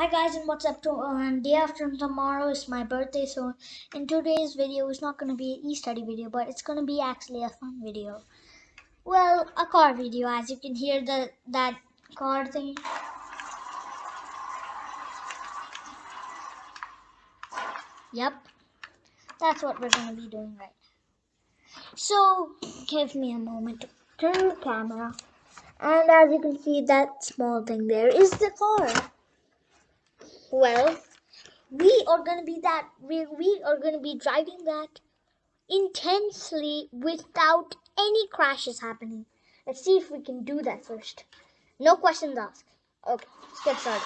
Hi guys, and what's up? Day after tomorrow is my birthday, so in today's video is not going to be an e-study video, but it's going to be actually a fun video. Well, a car video, as you can hear that car thing. Yep, that's what we're going to be doing right now. So give me a moment to turn the camera, and as you can see, that small thing there is the car. Well, we are going to be driving that intensely without any crashes happening. Let's see if we can do that first. No questions asked. Okay, let's get started.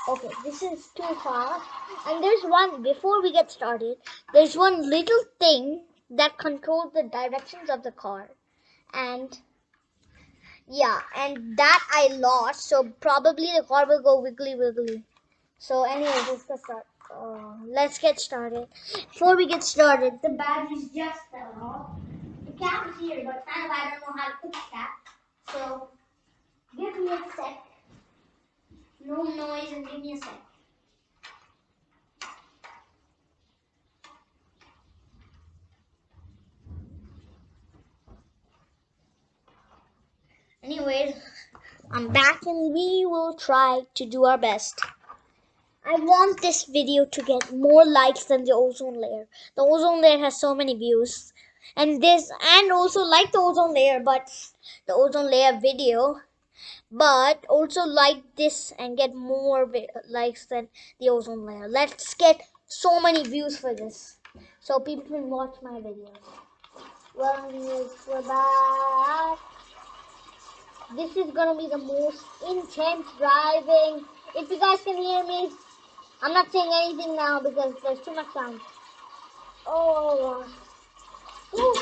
Okay, this is too fast. And before we get started, there's one little thing that controls the directions of the car. And yeah, and that I lost, so probably the car will go wiggly wiggly. So anyways, let's get started. Before we get started, the batteries just fell off. The cap is here, but kind of I don't know how to fix that. So give me a sec. No noise and give me a sec. Anyways, I'm back and we will try to do our best. I want this video to get more likes than the ozone layer. The ozone layer has so many views. And also like the ozone layer, but the ozone layer video, but also like this and get more likes than the ozone layer. Let's get so many views for this so people can watch my videos. Well, anyways, we're back. This is gonna be the most intense driving. If you guys can hear me, I'm not saying anything now because there's too much sound. Oh, woo.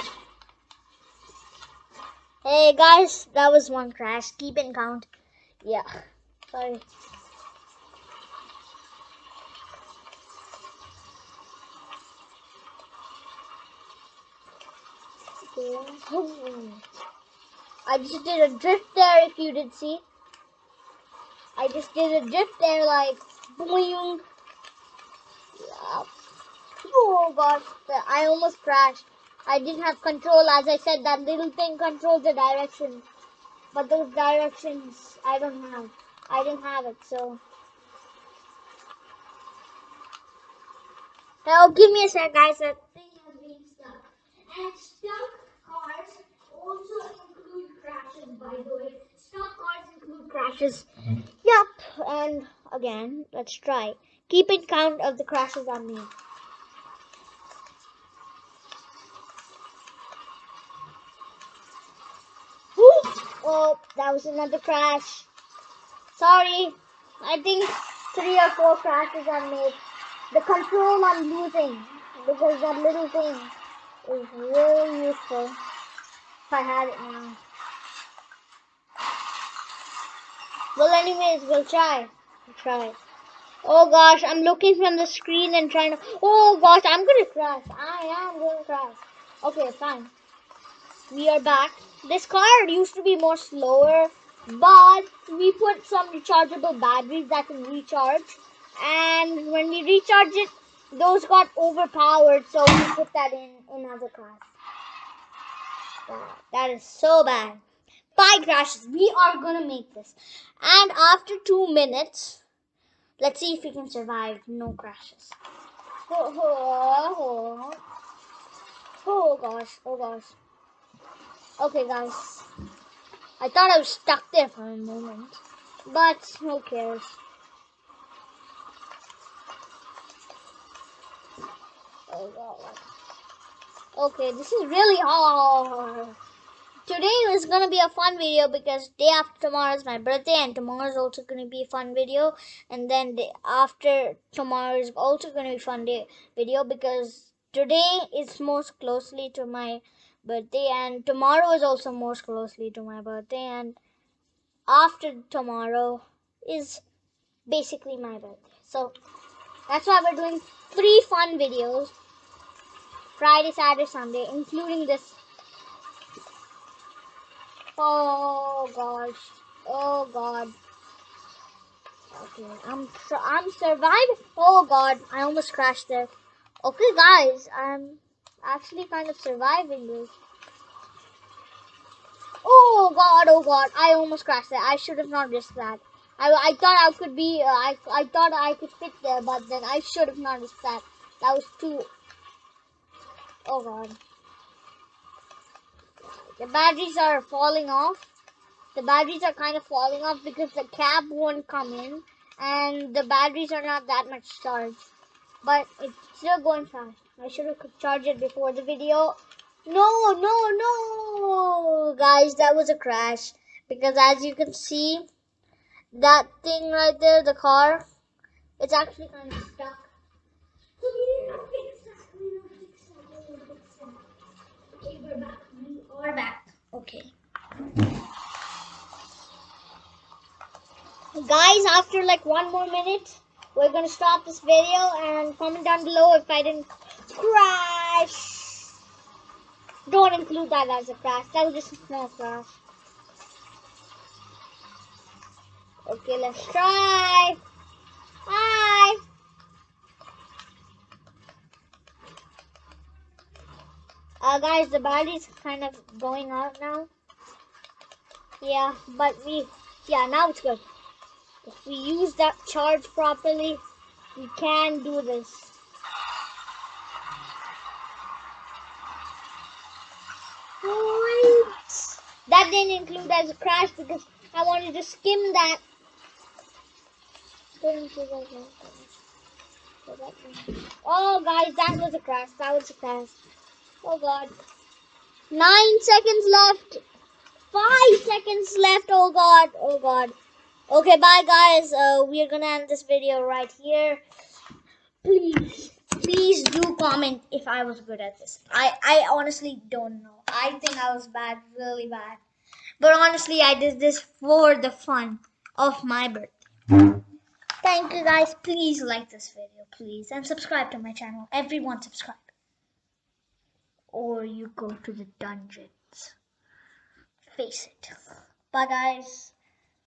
Hey guys, that was one crash. Keep in count. Yeah, sorry. Okay. I just did a drift there, if you did see. I just did a drift there, like, boing. Yeah. Oh gosh, I almost crashed. I didn't have control. As I said, that little thing controls the direction. But those directions, I don't have. I didn't have it, so. Now, give me a sec, guys. That thing has been stuck. And stuck cars also include crashes, by the way. Stuck cars include crashes. Yup. And again, let's try. Keep in count of the crashes on me. Oh, that was another crash. Sorry. I think 3 or 4 crashes I made. The control I'm losing because that little thing is really useful. If I had it now. Well, anyways, we'll try. Oh gosh, I'm looking from the screen and trying to. Oh gosh, I'm gonna crash. I am gonna crash. Okay, fine. We are back. This car used to be more slower, but we put some rechargeable batteries that can recharge. And when we recharge it, those got overpowered, so we put that in other cars. Wow, that is so bad. 5 crashes. We are gonna make this. And after 2 minutes, let's see if we can survive no crashes. Oh gosh. Okay, guys. I thought I was stuck there for a moment, but who cares? Oh god. Okay, this is really hard. Today is gonna be a fun video because day after tomorrow is my birthday, and tomorrow is also gonna be a fun video, and then day after tomorrow is also gonna be a fun video because today is most closely to my birthday, and tomorrow is also most closely to my birthday, and after tomorrow is basically my birthday. So that's why we're doing 3 fun videos, Friday, Saturday, Sunday, including this. Oh gosh. Oh god. Okay, I'm surviving. Oh god, I almost crashed there. Okay, guys, I'm actually kind of surviving this. Oh god, I almost crashed there. I should have not risked that. I thought I could be, I thought I could fit there, but then I should have not risked that. That was too, oh god. The batteries are falling off. The batteries are kind of falling off because the cab won't come in. And the batteries are not that much charged. But it's still going fast. I should have charged it before the video. No. Guys, that was a crash. Because as you can see, that thing right there, the car, it's actually kind of stuck. So we need to fix that. Okay, we're back. We are back. Okay. Guys, after like 1 more minute, we're gonna stop this video and comment down below if I didn't crash. Don't include that as a crash. That was just a small crash. Okay, let's try. Hi. Guys, the battery's kind of going out now. Yeah, but now it's good. If we use that charge properly, we can do this. That didn't include as a crash because I wanted to skim that. Oh, guys, that was a crash. Oh, God. 9 seconds left. 5 seconds left. Oh, God. Okay, bye, guys. We are going to end this video right here. Please do comment if I was good at this. I honestly don't know. I think I was bad, really bad. But honestly, I did this for the fun of my birthday. Thank you guys. Please like this video, please. And subscribe to my channel. Everyone subscribe. Or you go to the dungeons. Face it. Bye guys.